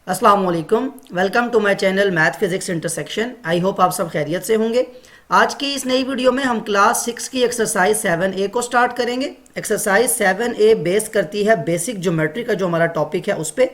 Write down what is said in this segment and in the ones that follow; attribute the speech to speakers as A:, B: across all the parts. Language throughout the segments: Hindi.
A: अस्सलाम वालेकुम। Welcome to my channel math physics intersection. I hope आप सब खैरियत से होंगे। आज की इस नई वीडियो में हम क्लास 6 की एक्सरसाइज 7A को स्टार्ट करेंगे। एक्सरसाइज 7A बेस करती है बेसिक ज्योमेट्री का जो हमारा टॉपिक है उस पे।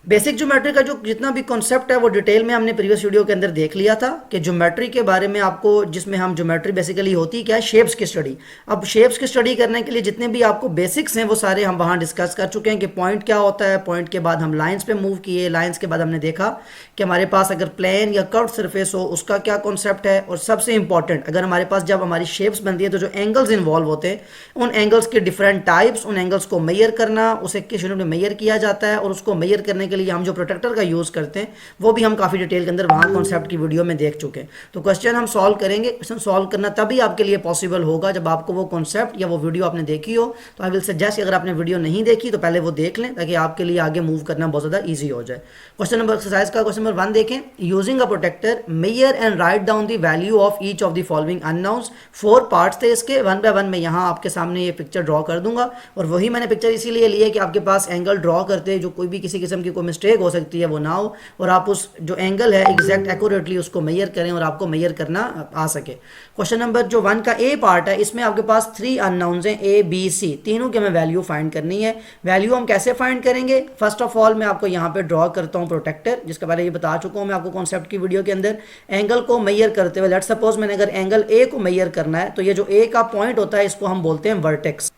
A: बेसिक ज्योमेट्री का जो जितना भी कॉन्सेप्ट है वो डिटेल में हमने प्रीवियस वीडियो के अंदर देख लिया था कि ज्योमेट्री के बारे में आपको, जिसमें हम ज्योमेट्री बेसिकली होती क्या है, शेप्स की स्टडी। अब शेप्स की स्टडी करने के लिए जितने भी आपको बेसिक्स हैं वो सारे हम वहाँ डिस्कस कर चुके हैं कि पॉइंट क्या होता है, पॉइंट के बाद हम लाइंस पे मूव किए, लाइंस के बाद हमने देखा कि हमारे पास अगर प्लेन या कर्व सरफेस हो उसका क्या कॉन्सेप्ट है, और सबसे इंपॉर्टेंट अगर हमारे पास जब हमारी शेप्स बनती है तो जो एंगल्स इन्वॉल्व होते हैं उन एंगल्स के डिफरेंट टाइप्स, उन एंगल्स को मेजर करना, उसे किस यूनिट में मेजर किया जाता है, और उसको मेजर करने के लिए हम जो प्रोटेक्टर का यूज़ करते हैं वो भी हम काफ़ी डिटेल के अंदर वहाँ कॉन्सेप्ट की वीडियो में देख चुके हैं। तो क्वेश्चन हम सॉल्व करेंगे। क्वेश्चन सॉल्व करना तभी आपके लिए पॉसिबल होगा जब आपको वो कॉन्सेप्ट या वो वीडियो आपने देखी हो। तो आई विल सजेस्ट अगर आपने वीडियो नहीं देखी तो पहले वो देख लें ताकि आपके लिए आगे मूव करना बहुत ज़्यादा ईजी हो जाए। क्वेश्चन नंबर एक्सरसाइज का क्वेश्चन नंबर 1 देखें। Using a protractor measure and write down the value of each of the following unknowns. 4 parts थे इसके, 1 बाय 1 मैं यहाँ आपके सामने ये पिक्चर ड्रॉ कर दूंगा। और वही मैंने पिक्चर इसीलिए ली है कि आपके पास एंगल ड्रॉ करते जो कोई भी किसी किस्म की कोई मिस्टेक हो सकती है वो ना हो, और आप उस जो एंगल है एग्जैक्ट एक्यूरेटली उसको मेजर करें और आपको मेजर करना आ सके। क्वेश्चन नंबर जो 1 का ए पार्ट है इसमें आपके पास 3 अननोन्स हैं, ए बी सी, तीनों की हमें वैल्यू फाइंड करनी है। वैल्यू हम कैसे फाइंड करेंगे? फर्स्ट ऑफ ऑल मैं आपको यहाँ पे ड्रॉ करता हूँ प्रोटेक्टर, जिसके बारे में ये बता चुका हूँ मैं आपको कॉन्सेप्ट की वीडियो के अंदर। एंगल को मेजर करते हुए लेट्स सपोज मैंने अगर एंगल ए को मेजर करना है तो ये जो ए का पॉइंट होता है इसको हम बोलते हैं वर्टेक्स।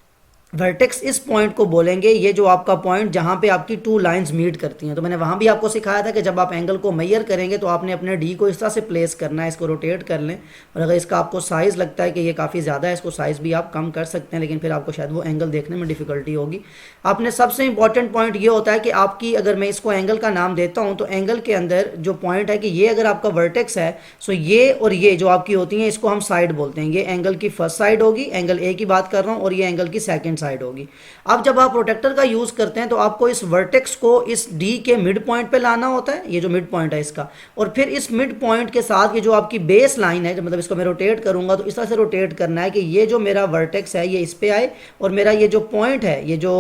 A: वर्टेक्स इस पॉइंट को बोलेंगे, ये जो आपका पॉइंट जहां पे आपकी 2 लाइंस मीट करती हैं। तो मैंने वहां भी आपको सिखाया था कि जब आप एंगल को मेजर करेंगे तो आपने अपने डी को इस तरह से प्लेस करना है, इसको रोटेट कर लें। और अगर इसका आपको साइज़ लगता है कि ये काफ़ी ज़्यादा है, इसको साइज़ भी आप कम कर सकते हैं, लेकिन फिर आपको शायद वो एंगल देखने में डिफिकल्टी होगी। आपने सबसे इंपॉर्टेंट पॉइंट ये होता है कि आपकी, अगर मैं इसको एंगल का नाम देता हूँ तो एंगल के अंदर जो पॉइंट है कि ये अगर आपका वर्टेक्स है सो ये और ये जो आपकी होती हैं इसको हम साइड बोलते हैं। ये एंगल की फर्स्ट साइड होगी, एंगल ए की बात कर रहा हूँ, और ये एंगल की सेकेंड साइड होगी। अब जब आप प्रोटेक्टर का यूज करते हैं तो आपको इस वर्टेक्स को इस डी के मिड पॉइंट पे लाना होता है, ये जो मिड पॉइंट है इसका, और फिर इस मिड पॉइंट के साथ ये जो आपकी बेस लाइन है, मतलब इसको मैं रोटेट करूंगा तो इस तरह से रोटेट करना है कि ये जो मेरा वर्टेक्स है ये इस पे आए, और मेरा ये जो पॉइंट है, ये जो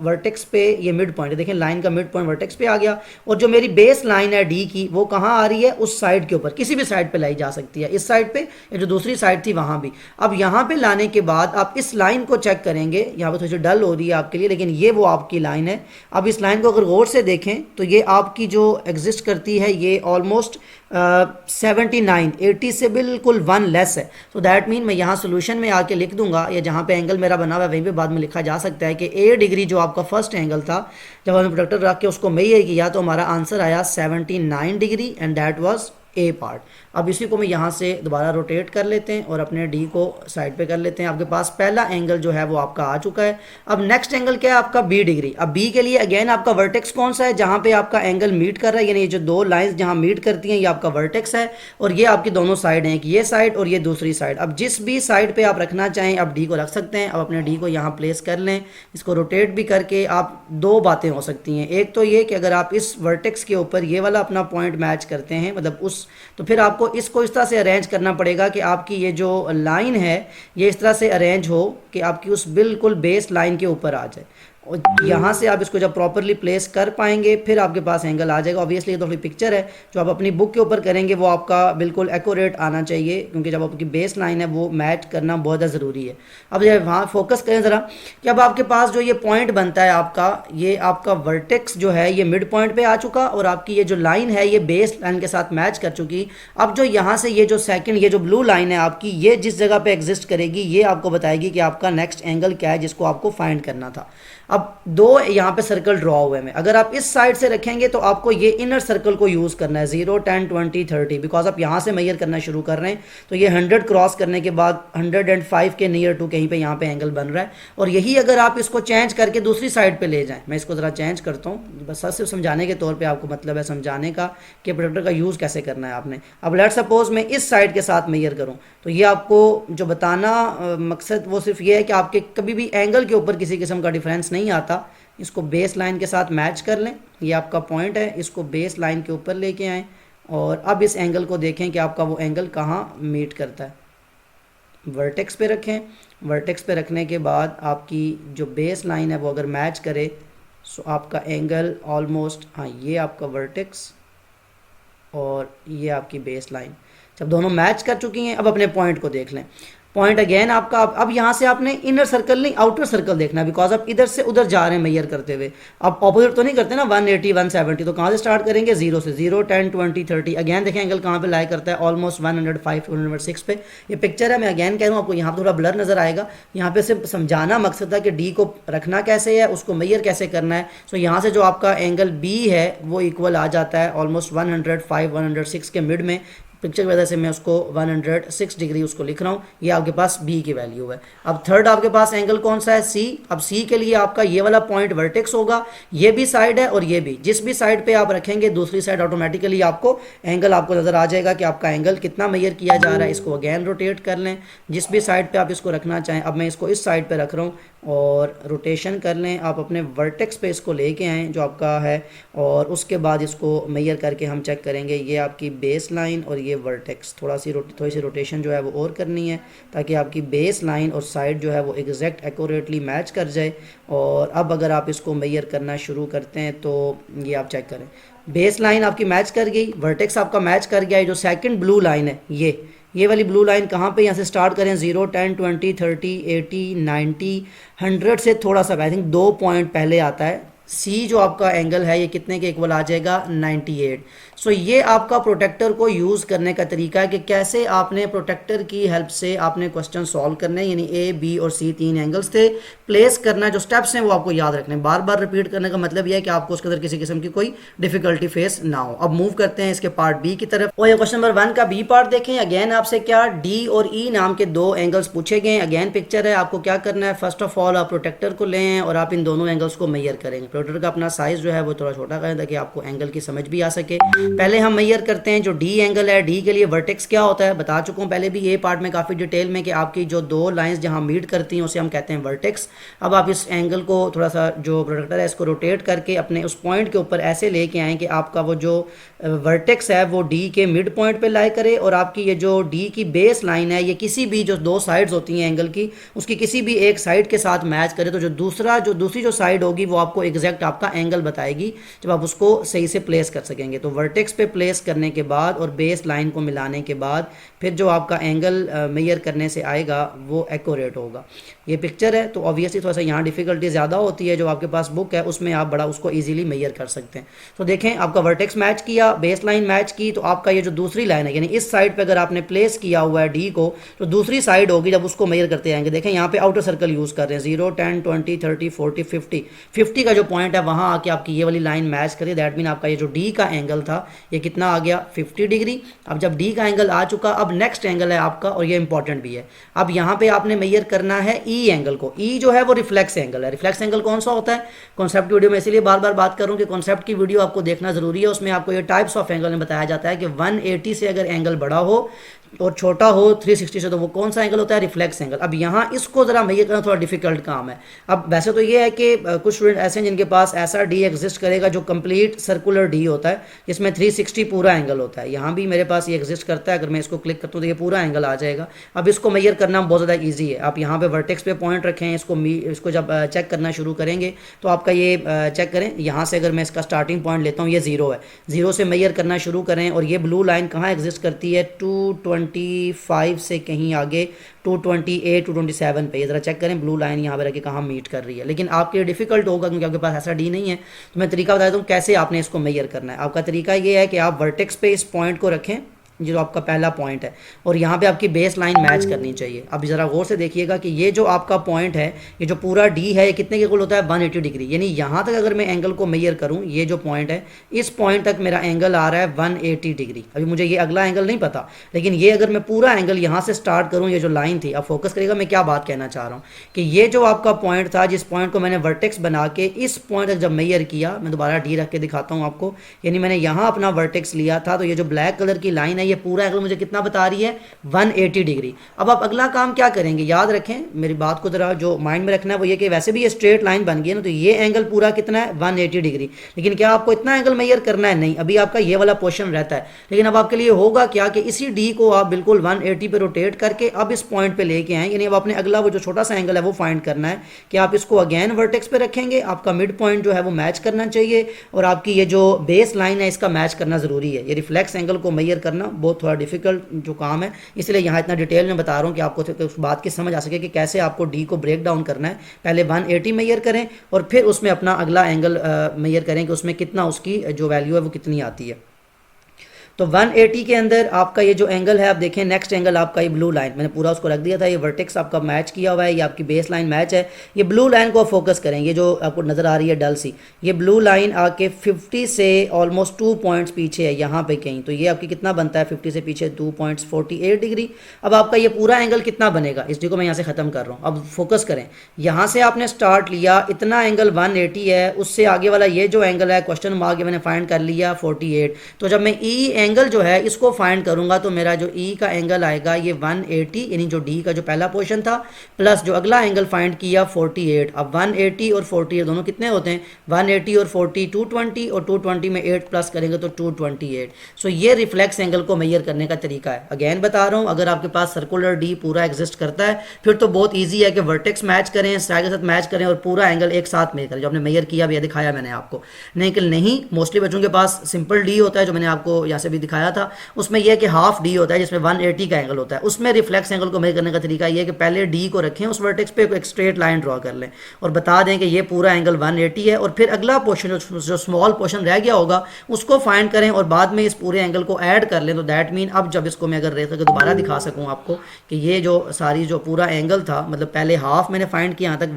A: वर्टेक्स पे ये मिड पॉइंट है, देखें लाइन का मिड पॉइंट वर्टेक्स पे आ गया, और जो मेरी बेस लाइन है डी की वो कहाँ आ रही है? उस साइड के ऊपर, किसी भी साइड पे लाई जा सकती है, इस साइड पे या जो दूसरी साइड थी वहां भी। अब यहाँ पे लाने के बाद आप इस लाइन को चेक करेंगे, यहाँ पे थोड़ी सी डल हो रही है आपके लिए, लेकिन ये वो आपकी लाइन है। अब इस लाइन को अगर गौर से देखें तो ये आपकी जो एग्जिस्ट करती है ये ऑलमोस्ट 79 80 से बिल्कुल 1 लेस है। तो दैट मीन मैं यहाँ सोल्यूशन में आके लिख दूंगा, या जहाँ पे एंगल मेरा बना हुआ है वहीं पे बाद में लिखा जा सकता है कि ए डिग्री जो आपका फर्स्ट एंगल था, जब हमने प्रोटेक्टर रख के उसको मेजर किया तो हमारा आंसर आया 79 degree, and that was a part. अब इसी को मैं यहाँ से दोबारा रोटेट कर लेते हैं और अपने डी को साइड पे कर लेते हैं। आपके पास पहला एंगल जो है वो आपका आ चुका है। अब नेक्स्ट एंगल क्या है आपका? B degree. अब बी के लिए अगेन आपका वर्टेक्स कौन सा है जहाँ पे आपका एंगल मीट कर रहा है, यानी ये जो 2 लाइंस जहाँ मीट करती हैं ये आपका वर्टेक्स है, और ये आपकी दोनों साइड हैं, ये साइड और ये दूसरी साइड। अब जिस भी साइड पे आप रखना चाहें आप डी को रख सकते हैं। अब अपने डी को यहाँ प्लेस कर लें, इसको रोटेट भी करके आप 2 बातें हो सकती हैं। एक तो ये कि अगर आप इस वर्टेक्स के ऊपर ये वाला अपना पॉइंट मैच करते हैं, मतलब उस, तो फिर आपको इसको इस तरह से अरेंज करना पड़ेगा कि आपकी ये जो लाइन है ये इस तरह से अरेंज हो कि आपकी उस बिल्कुल बेस लाइन के ऊपर आ जाए, और यहाँ से आप इसको जब प्रॉपरली प्लेस कर पाएंगे फिर आपके पास एंगल आ जाएगा। ऑब्वियसली ये तो थोड़ी पिक्चर है, जो आप अपनी बुक के ऊपर करेंगे वो आपका बिल्कुल एक्यूरेट आना चाहिए, क्योंकि जब आपकी बेस लाइन है वो मैच करना बहुत ज़्यादा ज़रूरी है। अब जब वहाँ फोकस करें ज़रा कि अब आपके पास जो ये पॉइंट बनता है आपका, ये आपका वर्टेक्स जो है ये मिड पॉइंट पर आ चुका, और आपकी ये जो लाइन है ये बेस लाइन के साथ मैच कर चुकी। अब जो यहाँ से ये जो सेकेंड, ये जो ब्लू लाइन है आपकी, ये जिस जगह पर एग्जिस्ट करेगी ये आपको बताएगी कि आपका नेक्स्ट एंगल क्या है जिसको आपको फाइंड करना था। अब 2 यहाँ पे सर्कल ड्रॉ हुए हैं, अगर आप इस साइड से रखेंगे तो आपको ये इनर सर्कल को यूज़ करना है 0 10 20 30, बिकॉज आप यहाँ से मेजर करना शुरू कर रहे हैं तो ये 100 क्रॉस करने के बाद 105 के नियर टू कहीं पे यहाँ पे एंगल बन रहा है। और यही अगर आप इसको चेंज करके दूसरी साइड पे ले जाएं, मैं इसको ज़रा चेंज करता हूँ बस सिर्फ समझाने के तौर पर, आपको मतलब है समझाने का कि प्रोटेक्टर का यूज़ कैसे करना है आपने। अब लेट सपोज मैं इस साइड के साथ मेजर करूँ तो ये आपको जो बताना मकसद वो सिर्फ ये है कि आपके कभी भी एंगल के ऊपर किसी किस्म का डिफरेंस नहीं आता। इसको बेस लाइन के साथ मैच कर लें, ये आपका पॉइंट है, इसको बेस लाइन के ऊपर लेके आएँ, और अब इस एंगल को देखें कि आपका वो एंगल कहाँ मीट करता है। वर्टेक्स पे रखें, वर्टेक्स पे रखने के बाद आपकी जो बेस लाइन है वो अगर मैच करे सो आपका एंगल ऑलमोस्ट, हाँ ये आपका वर्टेक्स और ये आपकी बेस लाइन जब दोनों मैच कर चुकी हैं, अब अपने पॉइंट को देख लें। पॉइंट अगेन आपका, अब यहाँ से आपने इनर सर्कल नहीं आउटर सर्कल देखना है, बिकॉज आप इधर से उधर जा रहे हैं मेजर करते हुए। अब ऑपोजिट तो नहीं करते ना 180 170, तो कहाँ से स्टार्ट करेंगे, 0 से। 0 10 20 30, अगेन देखें एंगल कहाँ पे लाई करता है, ऑलमोस्ट 105 106 पे। ये पिक्चर है, मैं अगेन कह रहा हूँ आपको, यहाँ पर थोड़ा ब्लर नजर आएगा। यहाँ पे सिर्फ समझाना मकसद था कि डी को रखना कैसे है, उसको मेजर कैसे करना है। सो यहाँ से जो आपका एंगल बी है वो इक्वल आ जाता है ऑलमोस्ट 105 106 के मिड में। पिक्चर की वजह से मैं उसको 106 डिग्री उसको लिख रहा हूँ, ये आपके पास बी की वैल्यू है। अब थर्ड आपके पास एंगल कौन सा है, सी। अब सी के लिए आपका ये वाला पॉइंट वर्टेक्स होगा, ये भी साइड है और ये भी, जिस भी साइड पे आप रखेंगे दूसरी साइड ऑटोमेटिकली आपको एंगल आपको नजर आ जाएगा कि आपका एंगल कितना मेजर किया जा रहा है। इसको अगेन रोटेट कर लें जिस भी साइड पे आप इसको रखना चाहें। अब मैं इसको इस साइड पे रख रहा हूँ और रोटेशन कर लें, आप अपने वर्टेक्स पे इसको लेके आएँ जो आपका है, और उसके बाद इसको मेजर करके हम चेक करेंगे। ये आपकी बेस लाइन और ये वर्टेक्स, थोड़ी सी रोटेशन जो है वो और करनी है ताकि आपकी बेस लाइन और साइड जो है वो एग्जैक्ट एक्यूरेटली मैच कर जाए। और अब अगर आप इसको मेजर करना शुरू करते हैं तो ये आप चेक करें, बेस लाइन आपकी मैच कर गई, वर्टेक्स आपका मैच कर गया है। जो सेकंड ब्लू लाइन है ये वाली ब्लू लाइन कहाँ पे, यहाँ से स्टार्ट करें 0 10 20 30 80 90 100 से थोड़ा सा आई थिंक 2 पॉइंट पहले आता है। सी जो आपका एंगल है ये कितने के इक्वल आ जाएगा, 98। सो ये आपका प्रोटेक्टर को यूज़ करने का तरीका है कि कैसे आपने प्रोटेक्टर की हेल्प से आपने क्वेश्चन सॉल्व करने, यानी ए बी और सी तीन एंगल्स थे, प्लेस करना जो स्टेप्स हैं वो आपको याद रखने। बार बार रिपीट करने का मतलब यह है कि आपको उसके अंदर किसी किस्म की कोई डिफिकल्टी फेस ना हो। अब मूव करते हैं इसके पार्ट बी की तरफ, और ये क्वेश्चन नंबर 1 का बी पार्ट देखें। अगेन आपसे क्या डी और ई नाम के दो एंगल्स पूछे गए। अगेन पिक्चर है, आपको क्या करना है, फर्स्ट ऑफ ऑल आप प्रोटेक्टर को लें और आप इन दोनों एंगल्स को मेजर करेंगे। प्रोटेक्टर का अपना साइज जो है वो थोड़ा छोटा करें ताकि आपको एंगल की समझ भी आ सके। पहले हम मेजर करते हैं जो डी एंगल है। डी के लिए वर्टेक्स क्या होता है बता चुका हूँ पहले भी ये पार्ट में काफ़ी डिटेल में, कि आपकी जो दो लाइंस जहाँ मीट करती हैं उसे हम कहते हैं वर्टेक्स। अब आप इस एंगल को थोड़ा सा, जो प्रोटेक्टर है इसको रोटेट करके अपने उस पॉइंट के ऊपर ऐसे लेके आएँ कि आपका वो जो वर्टेक्स है वो डी के मिड पॉइंट पे लाई करे, और आपकी ये जो डी की बेस लाइन है ये किसी भी जो दो साइड्स होती हैं एंगल की, उसकी किसी भी एक साइड के साथ मैच करे। तो जो दूसरी जो साइड होगी वो आपको एग्जैक्ट आपका एंगल बताएगी जब आप उसको सही से प्लेस कर सकेंगे। तो वर्टेक्स पे प्लेस करने के बाद और बेस लाइन को मिलाने के बाद फिर जो आपका एंगल मेजर करने से आएगा वो एक्यूरेट होगा। ये पिक्चर है, तो ऑब्वियसली थोड़ा सा यहाँ डिफिकल्टी ज़्यादा होती है। जो आपके पास बुक है उसमें आप बड़ा उसको ईजिली मेजर कर सकते हैं। तो देखें, आपका वर्टेक्स मैच किया, बेस लाइन मैच की, तो आपका ये जो दूसरी लाइन है यानी इस साइड पे अगर आपने प्लेस किया हुआ है डी को, तो दूसरी साइड होगी जब उसको मेजर करते आएंगे। देखें यहाँ पे आउटर सर्कल यूज़ कर रहे हैं, 0 10 20 30 40 50 का जो पॉइंट है वहाँ आके आपकी ये वाली लाइन मैच करिए। दैट मीन आपका ये जो डी का एंगल था ये कितना आ गया, 50 डिग्री। अब जब डी का एंगल आ चुका, अब नेक्स्ट एंगल है आपका, और ये इंपॉर्टेंट भी है। अब यहाँ पे आपने मेजर करना है ई एंगल को। ई जो है वो रिफ्लेक्स एंगल है। रिफ्लेक्स एंगल कौन सा होता है, कॉन्सेप्ट वीडियो में इसीलिए बार बार बात करूँ कि कॉन्सेप्ट की वीडियो आपको देखना जरूरी है। उसमें आपको ये टाइप्स ऑफ एंगल में बताया जाता है कि 180 से अगर एंगल बड़ा हो और छोटा हो 360 से, तो वो कौन सा एंगल होता है, रिफ्लेक्स एंगल। अब यहाँ इसको जरा मेजर करना थोड़ा डिफिकल्ट काम है। अब वैसे तो ये है कि कुछ स्टूडेंट ऐसे हैं जिनके पास ऐसा डी एग्जिस्ट करेगा जो कंप्लीट सर्कुलर डी होता है, जिसमें 360 पूरा एंगल होता है। यहाँ भी मेरे पास ये एग्जिस्ट करता है। अगर मैं इसको क्लिक करता हूँ तो ये पूरा एंगल आ जाएगा। अब इसको मेजर करना बहुत ज़्यादा ईजी है। आप यहाँ पे वर्टेक्स पे पॉइंट रखें, इसको जब चेक करना शुरू करेंगे तो आपका ये चेक करें, यहाँ से अगर मैं इसका स्टार्टिंग पॉइंट लेता हूँ, ये 0 है, 0 से मेजर करना शुरू करें। और ये ब्लू लाइन कहाँ एग्जिस्ट करती है, 225 से कहीं आगे 228 227 पे। ये जरा चेक करें ब्लू लाइन यहाँ पे रखे कहाँ मीट कर रही है। लेकिन आपके लिए डिफिकल्ट होगा क्योंकि आपके पास ऐसा डी नहीं है। तो मैं तरीका बता दूँ कैसे आपने इसको मेजर करना है। आपका तरीका ये है कि आप वर्टेक्स पे इस पॉइंट को रखें जो आपका पहला पॉइंट है, और यहाँ पे आपकी बेस लाइन मैच करनी चाहिए। अब ज़रा गौर से देखिएगा कि ये जो आपका पॉइंट है, ये जो पूरा डी है, ये कितने के इक्वल होता है, 180 डिग्री। यानी यहाँ तक अगर मैं एंगल को मेजर करूँ, ये जो पॉइंट है इस पॉइंट तक मेरा एंगल आ रहा है 180 डिग्री। अभी मुझे ये अगला एंगल नहीं पता, लेकिन ये अगर मैं पूरा एंगल यहाँ से स्टार्ट करूँ, ये जो लाइन थी, अब फोकस करेगा मैं क्या बात कहना चाह रहा हूँ, कि ये जो आपका पॉइंट था, जिस पॉइंट को मैंने वर्टेक्स बना के इस पॉइंट तक जब मेजर किया, मैं दोबारा डी रख के दिखाता हूँ आपको, यानी मैंने यहाँ अपना वर्टेक्स लिया था, तो ये जो ब्लैक कलर की लाइन है है, ये पूरा एंगल मुझे कितना बता रही है 180 डिग्री। अब आप अगला काम क्या करेंगे, याद रखें मेरी बात को ज़रा जो माइंड में रखना है वो ये कि वैसे भी ये स्ट्रेट लाइन बन गई है ना, तो ये एंगल पूरा कितना है 180 डिग्री। लेकिन क्या आपको इतना एंगल मेजर करना है, नहीं, अभी आपका ये वाला पोर्शन रहता है। लेकिन अब आपके लिए होगा क्या कि इसी डी को आप बिल्कुल 180 पे रोटेट करके अब इस पॉइंट पे लेके आए, यानी अब आपने अगला वो जो छोटा सा एंगल है वो फाइंड करना है कि आप इसको अगेन वर्टेक्स पे रखेंगे, आपका मिड पॉइंट जो है वो मैच करना चाहिए और आपकी ये जो बेस लाइन है इसका मैच करना ज़रूरी है। ये रिफ्लेक्स एंगल को मेजर करना बहुत थोड़ा डिफिकल्ट जो काम है, इसलिए यहाँ इतना डिटेल में बता रहा हूँ कि आपको उस बात की समझ आ सके कि कैसे आपको डी को ब्रेक डाउन करना है। पहले 180 मेजर करें और फिर उसमें अपना अगला एंगल मेजर करें कि उसमें कितना उसकी जो वैल्यू है वो कितनी आती है। तो 180 के अंदर आपका ये जो एंगल है, आप देखें नेक्स्ट एंगल आपका ये ब्लू लाइन, मैंने पूरा उसको रख दिया था, ये वर्टेक्स आपका मैच किया हुआ है, ये आपकी बेस लाइन मैच है। ये ब्लू लाइन को आप फोकस करें, ये जो आपको नज़र आ रही है डल सी, ये ब्लू लाइन आके 50 से ऑलमोस्ट 2 पॉइंट्स पीछे है यहाँ पे कहीं, तो ये आपकी कितना बनता है 50 से पीछे 2 पॉइंट्स 48 डिग्री। अब आपका ये पूरा एंगल कितना बनेगा, इस डी को मैं यहाँ से ख़त्म कर रहा हूँ। अब फोकस करें, यहाँ से आपने स्टार्ट लिया, इतना एंगल 180 है, उससे आगे वाला ये जो एंगल है क्वेश्चन मार्क मैंने फाइंड कर लिया 48। तो जब मैं ई एंगल जो है इसको फाइंड करूंगा तो मेरा जो ई का एंगल आएगा ये 180, यानी जो डी का जो पहला पोर्शन था प्लस जो अगला एंगल फाइंड किया 48। अब 180 और 48 दोनों कितने होते हैं, 180 और 40 220, और 220 में 8 प्लस करेंगे तो 228। सो ये रिफ्लेक्स एंगल को मेजर करने का तरीका है। अगेन बता रहा हूँ, अगर आपके पास सर्कुलर डी पूरा एग्जिस्ट करता है फिर तो बहुत ईजी है कि वर्टेक्स मैच करें, स्ट्राइक के साथ मैच करें और पूरा एंगल एक साथ मेजर करें, जो आपने मेजर किया भी दिखाया मैंने आपको। नहीं, मोस्टली बच्चों के पास सिंपल डी होता है, जो मैंने आपको यहाँ से भी दिखाया था, उसमें यह है कि हाफ डी होता है जिसमें 180 का एंगल होता है। उसमें रिफ्लेक्स एंगल को मेजर करने का तरीका यह है कि पहले डी को रखें, उस वर्टेक्स पे एक स्ट्रेट लाइन ड्रॉ कर लें और बता दें कि ये पूरा एंगल 180 है, और फिर अगला पोर्शन जो स्मॉल पोर्शन रह गया होगा उसको फाइंड करें और बाद में इस पूरे एंगल को ऐड कर लें। तो दैट मीन अब जब इसको मैं अगर रह सके दोबारा दिखा सकूँ आपको कि ये जो सारी जो पूरा एंगल था, मतलब पहले हाफ मैंने फाइंड किया यहाँ तक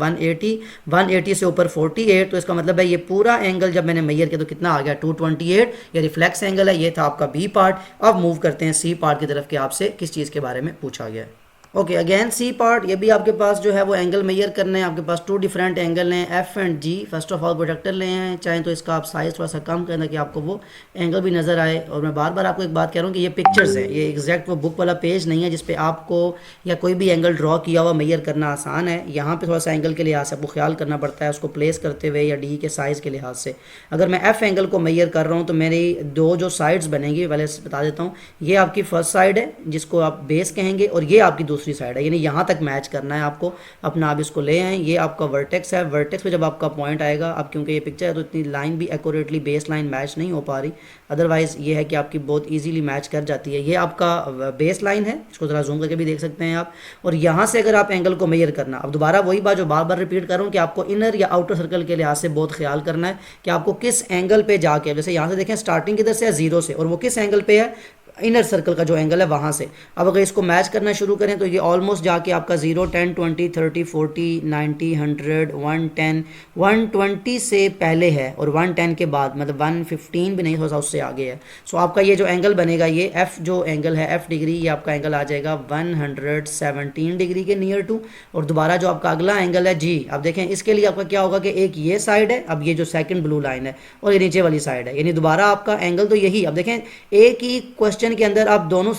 A: 180 से ऊपर 48, तो इसका मतलब है ये पूरा एंगल जब मैंने मेजर किया तो कितना आ गया 228। ये रिफ्लेक्स एंगल है, ये था आपका बी पार्ट। अब मूव करते हैं सी पार्ट की तरफ कि आपसे किस चीज़ के बारे में पूछा गया है। ओके, अगेन सी पार्ट, ये भी आपके पास जो है वो एंगल मेजर करने हैं। आपके पास 2 डिफरेंट एंगल हैं, F and G. First of all projector ले हैं, चाहे तो इसका आप साइज़ थोड़ा सा कम करना कि आपको वो एंगल भी नज़र आए। और मैं बार बार आपको एक बात कह रहा हूँ कि ये पिक्चर्स है, ये एग्जैक्ट वो बुक वाला पेज नहीं है जिस पे आपको या कोई भी एंगल ड्रॉ किया हुआ मेजर करना आसान है। यहाँ पे थोड़ा सा एंगल के लिहाज से आपको ख्याल करना पड़ता है उसको प्लेस करते हुए या डी के साइज़ के लिहाज से। अगर मैं एफ एंगल को मेजर कर रहा हूँ तो मेरी 2 जो साइड्स बनेंगी पहले बता देता हूँ। ये आपकी फर्स्ट साइड है जिसको आप बेस कहेंगे, और ये आपकी दूसरी साइड है, यानी यहाँ तक मैच करना है आपको अपना। आप इसको ले आए, ये आपका वर्टेक्स है। वर्टेक्स पे जब आपका पॉइंट आएगा, अब क्योंकि ये पिक्चर है तो इतनी लाइन भी एक्यूरेटली बेस लाइन मैच नहीं हो पा रही, अदरवाइज ये है कि आपकी बहुत इजीली मैच कर जाती है। ये आपका बेस लाइन है, इसको ज़रा जूम करके भी देख सकते हैं आप। और यहाँ से अगर आप एंगल को मेजर करना, अब दोबारा वही बात जो बार बार रिपीट कर रहा हूँ कि आपको इनर या आउटर सर्कल के लिहाज से बहुत ख्याल करना है कि आपको किस एंगल पे जाके, जैसे यहाँ से देखें स्टार्टिंग किधर से है 0 से, और वो किस एंगल पे है इनर सर्कल का जो एंगल है वहाँ से। अब अगर इसको मैच करना शुरू करें तो ये ऑलमोस्ट जाके आपका 0 10 20 30 40 90 100 110 120 से पहले है और 110 के बाद, मतलब 115 भी नहीं, थोड़ा सा उससे आगे है। सो आपका ये जो एंगल बनेगा, ये एफ जो एंगल है एफ डिग्री, ये आपका एंगल आ जाएगा 117 डिग्री के नियर टू। और दोबारा जो आपका अगला एंगल है जी, अब देखें इसके लिए आपका क्या होगा कि एक ये साइड है, अब ये जो सेकंड ब्लू लाइन है, और ये नीचे वाली साइड है, यानी दोबारा आपका एंगल तो यही। अब देखें एक ही क्वेश्चन के अंदर आप दोनों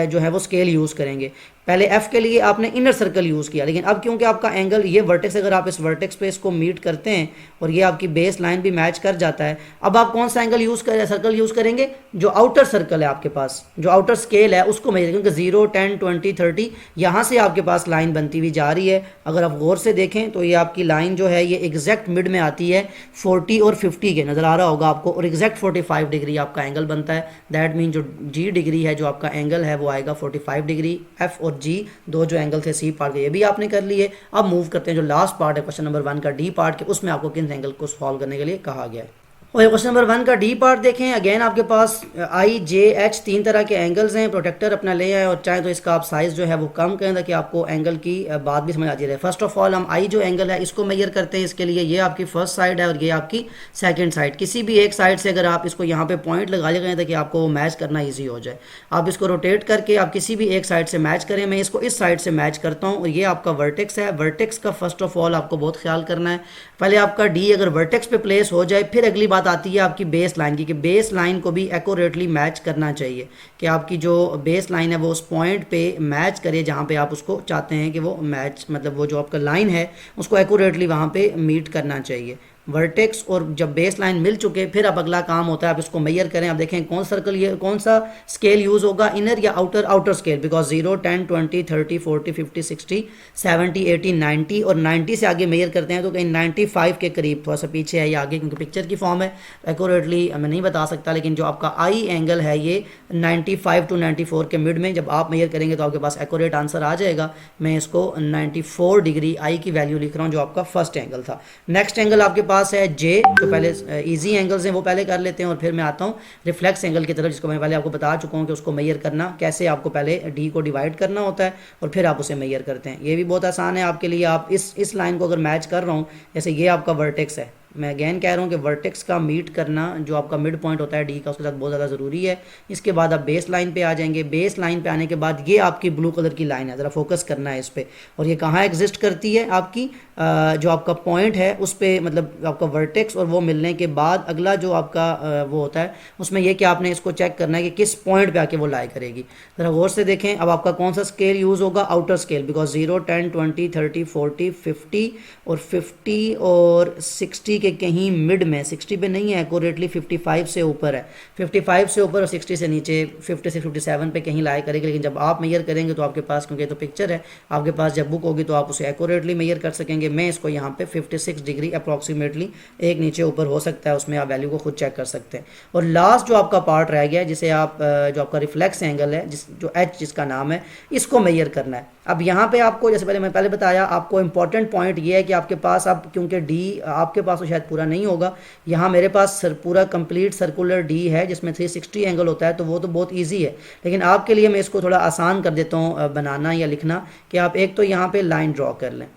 A: जो है वो स्केल यूज करेंगे। पहले एफ के लिए आपने इनर सर्कल यूज़ किया, लेकिन अब क्योंकि आपका एंगल ये वर्टेक्स, अगर आप इस वर्टेक्स पे इसको मीट करते हैं और ये आपकी बेस लाइन भी मैच कर जाता है, अब आप कौन सा एंगल यूज़ करें, सर्कल यूज़ करेंगे जो आउटर सर्कल है आपके पास, जो आउटर स्केल है उसको मेजर, क्योंकि 0 10 20 30 यहाँ से आपके पास लाइन बनती हुई जा रही है। अगर आप गौर से देखें तो ये आपकी लाइन जो है ये एग्जैक्ट मिड में आती है 40 और 50 के, नज़र आ रहा होगा आपको, और एग्जैक्ट 45 डिग्री आपका एंगल बनता है। दैट मीन जो जी डिग्री है, जो आपका एंगल है वो आएगा 45 डिग्री। एफ और जी दो जो एंगल थे सी पार्ट के, ये भी आपने कर लिए। अब मूव करते हैं जो लास्ट पार्ट है क्वेश्चन नंबर 1 का डी पार्ट के, उसमें आपको किन एंगल को सॉल्व करने के लिए कहा गया है। और क्वेश्चन नंबर 1 का डी पार्ट देखें, अगेन आपके पास आई जे एच 3 तरह के एंगल्स हैं। प्रोटेक्टर अपना ले आए और चाहे तो इसका आप साइज़ जो है वो कम करें ताकि आपको एंगल की बात भी समझ आती रहे। फर्स्ट ऑफ ऑल हम आई जो एंगल है इसको मेजर करते हैं। इसके लिए ये आपकी फर्स्ट साइड है और ये आपकी सेकंड साइड। किसी भी एक साइड से अगर आप इसको यहाँ पे पॉइंट लगा लेंगे ताकि आपको वो मैच करना ईजी हो जाए, आप इसको रोटेट करके आप किसी भी एक साइड से मैच करें। मैं इसको इस साइड से मैच करता हूँ और ये आपका वर्टेक्स है। वर्टेक्स का फर्स्ट ऑफ ऑल आपको बहुत ख्याल करना है। पहले आपका डी अगर वर्टेक्स पे प्लेस हो जाए, फिर अगली बात आती है आपकी बेस लाइन की, कि बेस लाइन को भी एक्यूरेटली मैच करना चाहिए, कि आपकी जो बेस लाइन है वो उस पॉइंट पे मैच करे जहाँ पे आप उसको चाहते हैं कि वो मैच, मतलब वो जो आपका लाइन है उसको एक्यूरेटली वहाँ पे मीट करना चाहिए। वर्टेक्स और जब बेस लाइन मिल चुके फिर अब अगला काम होता है आप इसको मेजर करें। आप देखें कौन सर्कल, ये कौन सा स्केल यूज़ होगा, इनर या आउटर? आउटर स्केल, बिकॉज 0, 10, 20, 30, 40, 50, 60, 70, 80, 90 और 90 से आगे मेजर करते हैं तो कहीं 95 के करीब, थोड़ा सा पीछे है ये आगे क्योंकि पिक्चर की फॉर्म है, एक्यूरेटली मैं नहीं बता सकता, लेकिन जो आपका आई एंगल है ये 95 टू 94 के मिड में जब आप मेजर करेंगे तो आपके पास एक्यूरेट आंसर आ जाएगा। मैं इसको 94 डिग्री आई की वैल्यू लिख रहा हूँ जो आपका फर्स्ट एंगल था। नेक्स्ट एंगल आपके पास है जे, जो पहले इजी एंगल्स हैं वो पहले कर लेते हैं और फिर मैं आता हूँ रिफ्लेक्स एंगल की तरफ, जिसको मैं पहले आपको बता चुका हूँ कि उसको मेजर करना कैसे, आपको पहले डी को डिवाइड करना होता है और फिर आप उसे मेजर करते हैं। ये भी बहुत आसान है आपके लिए। आप इस लाइन को अगर मैच कर रहा हूँ, जैसे ये आपका वर्टेक्स है, मैं अगेन कह रहा हूँ कि वर्टेक्स का मीट करना जो आपका मिड पॉइंट होता है डी का, उसके साथ बहुत ज़्यादा ज़रूरी है। इसके बाद आप बेस लाइन पे आ जाएंगे। बेस लाइन पे आने के बाद ये आपकी ब्लू कलर की लाइन है, ज़रा फोकस करना है इस पर। और ये कहाँ एग्जिस्ट करती है? आपकी जो आपका पॉइंट है उस पर, मतलब आपका वर्टेक्स और वो मिलने के बाद अगला जो आपका वो होता है उसमें ये कि आपने इसको चेक करना है कि किस पॉइंट पे आके वो लाई करेगी। ज़रा गौर से देखें। अब आपका कौन सा स्केल यूज़ होगा? आउटर स्केल, बिकॉज 0, 10, 20, 30, 40, 50 और 50 और 60 के कहीं मिड में, 60 पे नहीं है एक्यूरेटली, 55 से ऊपर है, 55 से ऊपर और 60 से नीचे 56, 57 पे कहीं लाई करेगी। लेकिन जब आप मेजर करेंगे तो आपके पास, क्योंकि तो पिक्चर है आपके पास, जब बुक होगी तो आप उसे एक्यूरेटली मेजर कर सकेंगे। मैं इसको यहाँ पे 56 डिग्री अप्रॉक्सीमेटली, एक नीचे ऊपर हो सकता है, उसमें आप वैल्यू को खुद चेक कर सकते हैं। और लास्ट जो आपका पार्ट रह गया है जिसे आप जो आपका रिफ्लेक्स एंगल है, जो एच जिसका नाम है, इसको मेजर करना है। अब यहाँ पे आपको, जैसे मैं पहले बताया, आपको इंपॉर्टेंट पॉइंट ये है कि आपके पास, आप क्योंकि डी आपके पास तो शायद पूरा नहीं होगा, यहाँ मेरे पास पूरा कंप्लीट सर्कुलर डी है जिसमें 360 एंगल होता है, तो वो तो बहुत इजी है। लेकिन आपके लिए मैं इसको थोड़ा आसान कर देता हूँ बनाना या लिखना, कि आप एक तो यहाँ पे लाइन ड्रॉ कर लें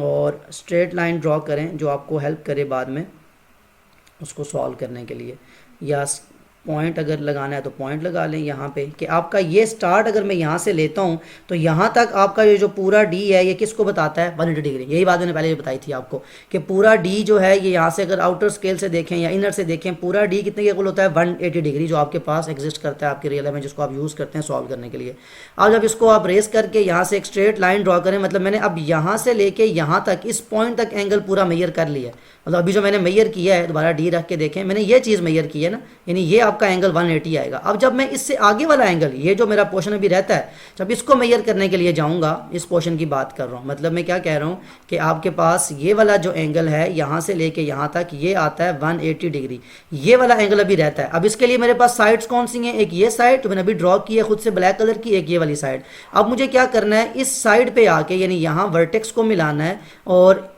A: और स्ट्रेट लाइन ड्रॉ करें जो आपको हेल्प करे बाद में उसको सॉल्व करने के लिए, या पॉइंट अगर लगाना है तो पॉइंट लगा लें यहाँ पे, कि आपका ये स्टार्ट अगर मैं यहाँ से लेता हूँ तो यहाँ तक आपका ये जो पूरा डी है ये किसको बताता है? 180 डिग्री। यही बात मैंने पहले बताई थी आपको कि पूरा डी जो है ये यहाँ से अगर आउटर स्केल से देखें या इनर से देखें, पूरा डी कितने के इक्वल होता है? 180 डिग्री, जो आपके पास एग्जिस्ट करता है आपके रियल में, जिसको आप यूज़ करते हैं सॉल्व करने के लिए। अब जब इसको आप रेस करके यहाँ से एक स्ट्रेट लाइन ड्रॉ करें, मतलब मैंने अब यहाँ से लेके यहाँ तक, इस पॉइंट तक एंगल पूरा मेजर कर लिया है। मतलब अभी जो मैंने मेजर किया है, दोबारा डी रख के देखें, मैंने ये चीज़ मेजर की है ना, यानी ये आपका एंगल 180 आएगा। अब जब मैं इससे आगे वाला एंगल, ये जो मेरा पोर्शन अभी रहता है, जब इसको मेजर करने के लिए जाऊंगा, इस पोर्शन की बात कर रहा हूँ, मतलब मैं क्या कह रहा हूँ कि आपके पास ये वाला जो एंगल है यहाँ से लेके यहाँ तक, ये आता है 180 डिग्री, ये वाला एंगल अभी रहता है। अब इसके लिए मेरे पास साइड्स कौन सी हैं? एक ये साइड जो मैंने अभी ड्रॉ की है खुद से ब्लैक कलर की, एक ये वाली साइड। अब मुझे क्या करना है? इस साइड पे आके, यानी यहाँ वर्टेक्स को मिलाना है और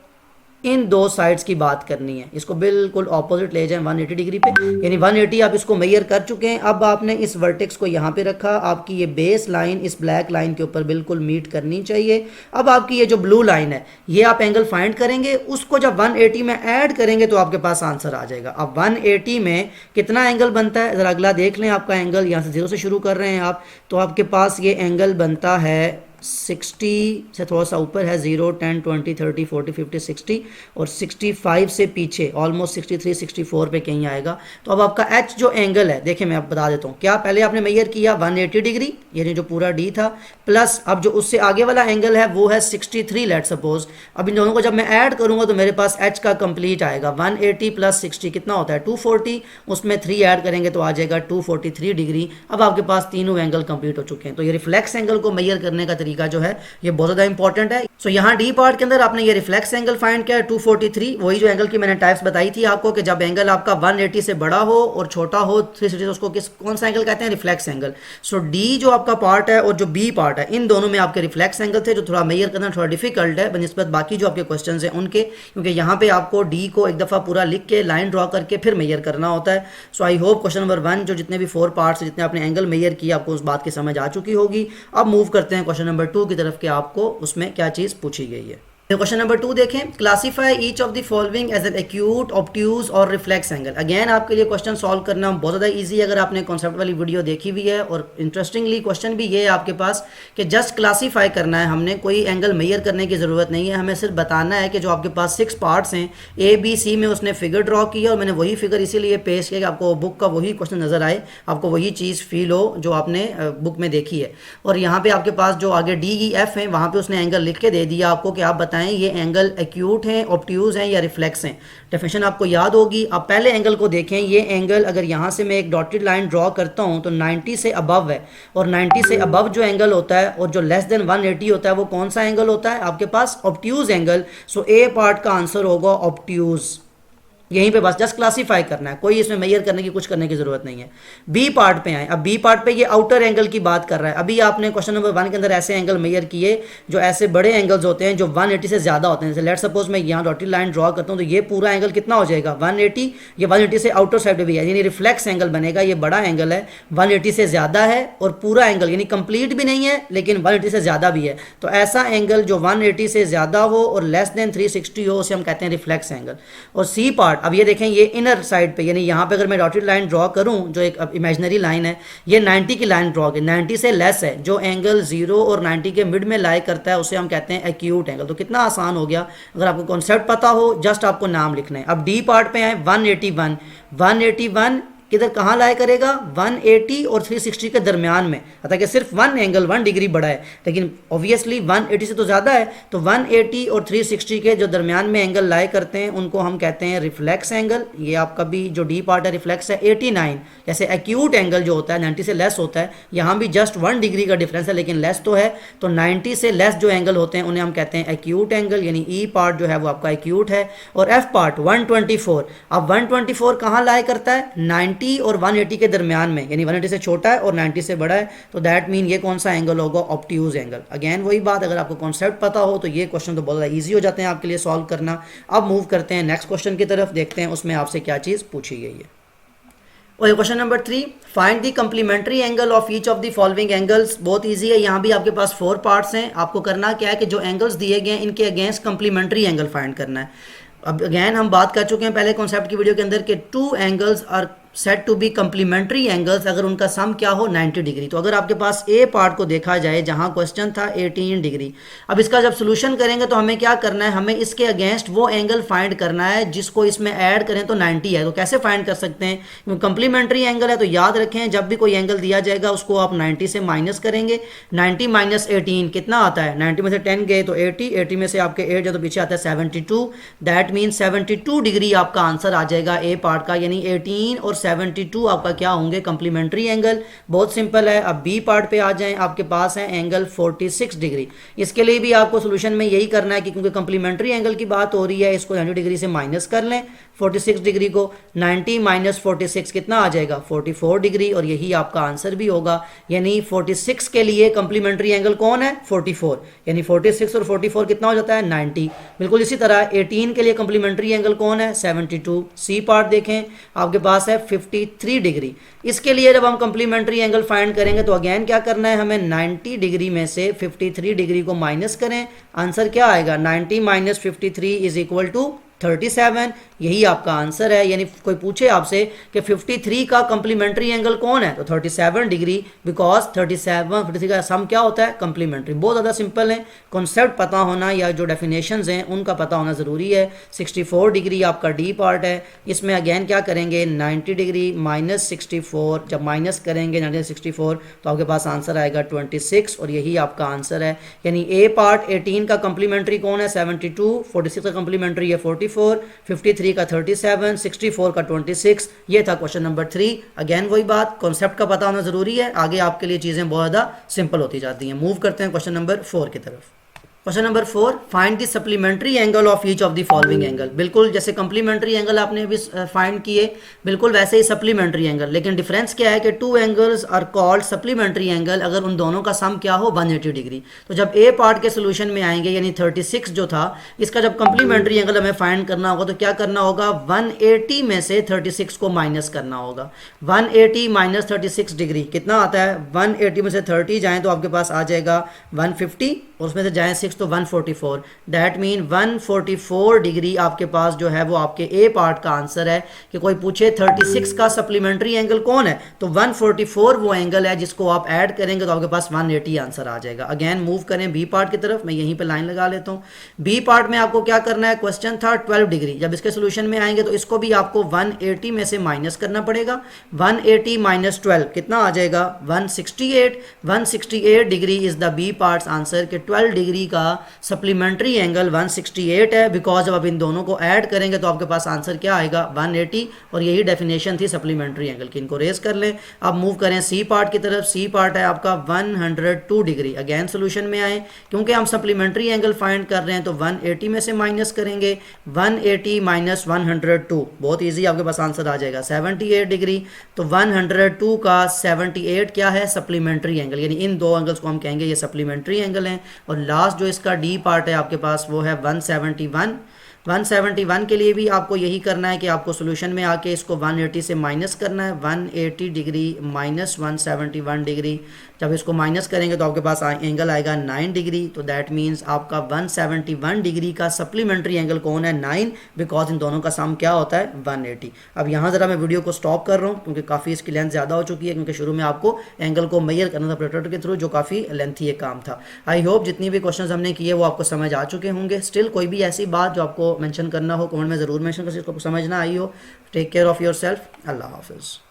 A: इन दो साइड्स की बात करनी है, इसको बिल्कुल ऑपोजिट ले जाएं 180 डिग्री पे, यानी 180 आप इसको मेजर कर चुके हैं। अब आपने इस वर्टेक्स को यहाँ पे रखा, आपकी ये बेस लाइन इस ब्लैक लाइन के ऊपर बिल्कुल मीट करनी चाहिए। अब आपकी ये जो ब्लू लाइन है, ये आप एंगल फाइंड करेंगे, उसको जब 180 में ऐड करेंगे तो आपके पास आंसर आ जाएगा। अब 180 में कितना एंगल बनता है? ज़रा अगला देख लें। आपका एंगल यहाँ से 0 से शुरू कर रहे हैं आप, तो आपके पास ये एंगल बनता है 60 से थोड़ा सा ऊपर है, 0, 10, 20, 30, 40, 50, 60 और 65 से पीछे ऑलमोस्ट 63, 64 पे कहीं आएगा। तो अब आपका एच जो एंगल है, देखिए मैं आप बता देता हूँ, क्या पहले आपने मेजर किया 180 डिग्री, यानी जो पूरा डी था, प्लस अब जो उससे आगे वाला एंगल है वो है 63 लेट सपोज। अब इन दोनों को जब मैं ऐड करूँगा तो मेरे पास एच का कंप्लीट आएगा, 180 प्लस 60 कितना होता है? 240, उसमें 3 ऐड करेंगे तो आ जाएगा 243 डिग्री। अब आपके पास तीनों एंगल कंप्लीट हो चुके हैं। तो ये रिफ्लेक्स एंगल को मेजर करने का तरीका जो है ये बहुत ज़्यादा इंपॉर्टेंट है। सो यहाँ डी पार्ट के अंदर आपने ये रिफ्लेक्स एंगल फाइंड किया है 243, वही जो एंगल की मैंने टाइप्स बताई थी आपको कि जब एंगल आपका 180 से बड़ा हो और छोटा हो 360 तो उसको कौन सा एंगल कहते हैं? Reflex angle. सो डी जो आपका पार्ट है और जो बी पार्ट है, इन दोनों में आपके रिफ्लेक्स एंगल थे, जो थोड़ा मेजर करना थोड़ा डिफिकल्ट है बनस्बत बाकी जो आपके क्वेश्चन हैं उनके, क्योंकि यहाँ पे आपको डी को एक दफ़ा पूरा लिख के लाइन ड्रॉ करके फिर मेजर करना होता है। सो आई होप क्वेश्चन नंबर 1 जो जितने भी 4 पार्ट्स जितने आपने एंगल मेजर किया आपको उस बात की समझ आ चुकी होगी। अब मूव करते हैं क्वेश्चन नंबर 2 की तरफ कि आपको उसमें क्या चीज़ पूछी गई है। क्वेश्चन नंबर 2 देखें, classify each of the following as an acute, obtuse और रिफ्लेक्स एंगल। अगेन आपके लिए क्वेश्चन सॉल्व करना बहुत ज़्यादा इजी है अगर आपने कॉन्सेप्ट वाली वीडियो देखी हुई है। और इंटरेस्टिंगली क्वेश्चन भी ये है आपके पास कि जस्ट क्लासीफाई करना है, हमने कोई एंगल मेजर करने की ज़रूरत नहीं है, हमें सिर्फ बताना है कि जो आपके पास 6 पार्ट्स हैं ए बी सी में उसने फिगर ड्रॉ किया और मैंने वही फिगर इसीलिए पेश किया कि आपको बुक का वही क्वेश्चन नज़र आए, आपको वही चीज़ फील हो जो आपने बुक में देखी है। और यहाँ पे आपके पास जो आगे डी ई एफ है वहाँ पे उसने एंगल लिख के दे दिया आपको कि आप बताएं ये एंगल एक्यूट हैं, ऑब्ट्यूज हैं या रिफ्लेक्स हैं। डेफिनेशन आपको याद होगी। आप पहले एंगल को देखें, ये एंगल अगर यहाँ से मैं एक डॉटेड लाइन ड्रॉ करता हूँ तो 90 से अबव है, और 90 से अबव जो एंगल होता है और जो लेस देन 180 होता है वो कौन सा एंगल होता है आपके पास? Obtuse angle. So A part का आंसर होगा ऑब्ट्यूज। यहीं पे बस जस्ट क्लासीफाई करना है, कोई इसमें मेजर करने की कुछ करने की जरूरत नहीं है। बी पार्ट पे आए, अब बी पार्ट पे ये आउटर एंगल की बात कर रहा है। अभी आपने क्वेश्चन नंबर 1 के अंदर ऐसे एंगल मेजर किए जो ऐसे बड़े एंगल्स होते हैं जो 180 से ज्यादा होते हैं। जैसे लेट सपोज मैं यहाँ डॉटेड लाइन ड्रॉ करता हूँ तो ये पूरा एंगल कितना हो जाएगा? 180। ये 180 से आउटर साइड भी है यानी रिफ्लेक्स एंगल बनेगा। ये बड़ा एंगल है, 180 से ज्यादा है और पूरा एंगल यानी कंप्लीट भी नहीं है लेकिन 180 से ज्यादा भी है। तो ऐसा एंगल जो 180 से ज्यादा हो और लेस देन 360 हो उसे हम कहते हैं रिफ्लेक्स एंगल। और सी पार्ट, अब ये देखें ये इनर साइड पे यानी यहाँ पे अगर मैं डॉटेड लाइन ड्रॉ करूँ जो एक इमेजिनरी लाइन है, ये 90 की लाइन ड्रॉ की, 90 से लेस है, जो एंगल 0 और 90 के मिड में लाई करता है उसे हम कहते हैं एक्यूट एंगल। तो कितना आसान हो गया, अगर आपको कॉन्सेप्ट पता हो जस्ट आपको नाम लिखना है। अब डी पार्ट पे है 181 किधर कहाँ लाए करेगा? 180 और 360 के दरमियान में। अतः कि सिर्फ 1 डिग्री बड़ा है लेकिन ऑब्वियसली 180 से तो ज़्यादा है, तो 180 और 360 के जो दरमियान में एंगल लाए करते हैं उनको हम कहते हैं रिफ्लेक्स एंगल। ये आपका भी जो डी पार्ट है रिफ्लेक्स है। 89 जैसे एक्यूट एंगल जो होता है 90 से लेस होता है, यहाँ भी जस्ट 1 डिग्री का डिफरेंस है लेकिन लेस तो है। तो 90 से लेस जो एंगल होते हैं उन्हें हम कहते हैं एक्यूट एंगल, यानी ई पार्ट जो है वो आपका एक्यूट है। और एफ पार्ट 124, अब 124 कहाँ लाए करता है? 90 और 180 के दरमियान में, यानी 180 से छोटा है और 90 से बड़ा है, तो दैट मीन ये कौन सा एंगल होगा? Obtuse angle. अगेन वही बात, अगर आपको कॉन्सेप्ट पता हो तो ये क्वेश्चन तो बहुत ज़्यादा ईजी हो जाते हैं आपके लिए सॉल्व करना। अब मूव करते हैं नेक्स्ट क्वेश्चन की तरफ, देखते हैं उसमें आपसे क्या चीज़ पूछी गई है। और question number 3, find the complementary angle of each of the following angles. बहुत इजी है, यहाँ भी आपके पास 4 पार्ट्स हैं। आपको करना क्या है कि जो एंगल्स दिए गए हैं इनके अगेंस्ट कंप्लीमेंट्री एंगल फाइंड करना है। अब अगेन हम बात कर चुके हैं पहले कॉन्सेप्ट की वीडियो के अंदर कि 2 angles are set to be complementary angles अगर उनका सम क्या हो 90 डिग्री। तो अगर आपके पास ए पार्ट को देखा जाए जहां क्वेश्चन था 18 डिग्री, अब इसका जब सोल्यूशन करेंगे तो हमें क्या करना है? हमें इसके अगेंस्ट वो एंगल फाइंड करना है जिसको इसमें ऐड करें तो 90 है। तो कैसे फाइंड कर सकते हैं? क्योंकि कंप्लीमेंट्री एंगल है तो याद रखें जब भी कोई एंगल दिया जाएगा उसको आप 90 से माइनस करेंगे। 90 माइनस 18 कितना आता है? 90 में से 10 गए तो 80, 80 में से आपके 8 जाए तो पीछे आता है 72। दैट मीन 72 डिग्री आपका आंसर आ जाएगा ए पार्ट का, यानी 18 और 72 आपका क्या होंगे? Complementary angle. बहुत सिंपल है। अब बी पार्ट पे आ जाएं, आपके पास है एंगल 46 डिग्री। इसके लिए भी आपको सोल्यूशन में यही करना है कि क्योंकि कंप्लीमेंट्री एंगल की बात हो रही है इसको 90 डिग्री से माइनस कर लें 46 डिग्री को। 90 माइनस 46 कितना आ जाएगा? 44 डिग्री, और यही आपका आंसर भी होगा। यानी 46 के लिए कंप्लीमेंट्री एंगल कौन है? 44, यानी 46 और 44 कितना हो जाता है? 90। बिल्कुल इसी तरह 18 के लिए कंप्लीमेंट्री एंगल कौन है? 72। सी पार्ट देखें, आपके पास है 53 डिग्री। इसके लिए जब हम कंप्लीमेंट्री एंगल फाइंड करेंगे तो अगेन क्या करना है? हमें 90 डिग्री में से 53 डिग्री को माइनस करें। आंसर क्या आएगा? 90 माइनस 53 इज इक्वल टू 37। यही आपका आंसर है। यानी कोई पूछे आपसे कि 53 का कंप्लीमेंट्री एंगल कौन है तो 37 डिग्री, बिकॉज 53 का सम क्या होता है? कंप्लीमेंट्री। बहुत ज़्यादा सिंपल है, कॉन्सेप्ट पता होना या जो डेफिनेशंस हैं उनका पता होना ज़रूरी है। 64 डिग्री आपका डी पार्ट है। इसमें अगेन क्या करेंगे? 90 डिग्री माइनस 64, जब माइनस करेंगे 64 तो आपके पास आंसर आएगा 26, और यही आपका आंसर है। यानी ए पार्ट 18 का कंप्लीमेंट्री कौन है? 72, 46 का कंप्लीमेंट्री है 44, 53 का 37, 64 का 26। ये था क्वेश्चन नंबर 3। अगेन वही बात, कॉन्सेप्ट का पता होना जरूरी है, आगे आपके लिए चीजें बहुत ज्यादा सिंपल होती जाती हैं। मूव करते हैं क्वेश्चन नंबर 4 की तरफ। Question number 4, find the supplementary angle of each of the following angle. बिल्कुल जैसे कंप्लीमेंट्री एंगल आपने अभी फाइंड किए, बिल्कुल वैसे ही सप्लीमेंट्री एंगल। लेकिन डिफरेंस क्या है कि 2 angles are called supplementary angle अगर उन दोनों का सम क्या हो 180 डिग्री। तो जब ए पार्ट के सोल्यूशन में आएंगे, यानी 36 जो था, इसका जब कंप्लीमेंट्री एंगल हमें फाइंड करना होगा तो क्या करना होगा? 180 में से 36 को माइनस करना होगा। 180 माइनस 36 डिग्री कितना आता है? 180 में से 30 जाएं तो आपके पास आ जाएगा 150, और उसमें से जाएं 6 तो 144, दैट मीन 144 डिग्री आपके पास जो है वो आपके ए पार्ट का आंसर है। कि कोई पूछे 36 का सप्लीमेंट्री एंगल कौन है, तो 144 वो एंगल है जिसको आप ऐड करेंगे तो आपके पास 180 आंसर आ जाएगा। अगेन मूव करें बी पार्ट की तरफ, मैं यहीं पे लाइन लगा लेता हूँ। बी पार्ट में आपको क्या करना है, क्वेश्चन था 12 डिग्री, जब इसके सोल्यूशन में आएंगे तो इसको भी आपको 180 में से माइनस करना पड़ेगा। 180 माइनस 12 कितना आ जाएगा, 168। 168 degree is the B parts answer के 12 डिग्री का सप्लीमेंट्री एंगल 168 है, बिकॉज जब आप इन दोनों को ऐड करेंगे तो आपके पास आंसर क्या आएगा, 180। और यही डेफिनेशन थी सप्लीमेंट्री एंगल की। इनको रेज कर लें। अब मूव करें सी पार्ट की तरफ। सी पार्ट है आपका 102 डिग्री। अगेन सोल्यूशन में आए, क्योंकि हम सप्लीमेंट्री एंगल फाइंड कर रहे हैं तो 180 में से माइनस करेंगे। 180 माइनस 102 बहुत इजी, आपके पास आंसर आ जाएगा 78 डिग्री। तो 102 का 78 क्या है, सप्लीमेंट्री एंगल, यानी इन दो एंगल्स को हम कहेंगे ये सप्लीमेंट्री एंगल हैं। और लास्ट जो इसका डी पार्ट है आपके पास वो है 171। 171 के लिए भी आपको यही करना है कि आपको सोल्यूशन में आके इसको 180 से माइनस करना है। 180 डिग्री माइनस 171 डिग्री, जब इसको माइनस करेंगे तो आपके पास एंगल आएगा 9 डिग्री। तो दैट मीन्स आपका 171 डिग्री का सप्लीमेंट्री एंगल कौन है, 9, बिकॉज इन दोनों का सम क्या होता है, 180। अब यहाँ ज़रा मैं वीडियो को स्टॉप कर रहा हूँ क्योंकि काफ़ी इसकी लेंथ ज़्यादा हो चुकी है, क्योंकि शुरू में आपको एंगल को मेजर करना था प्रोट्रैक्टर के थ्रू, जो काफ़ी लेंथी एक काम था। आई होप जितनी भी क्वेश्चन हमने किए वो आपको समझ आ चुके होंगे। स्टिल कोई भी ऐसी बात जो आपको मेंशन करना हो कमेंट में ज़रूर मेंशन कर, इसको समझना आई हो। Take care of yourself. अल्लाह हाफिज़।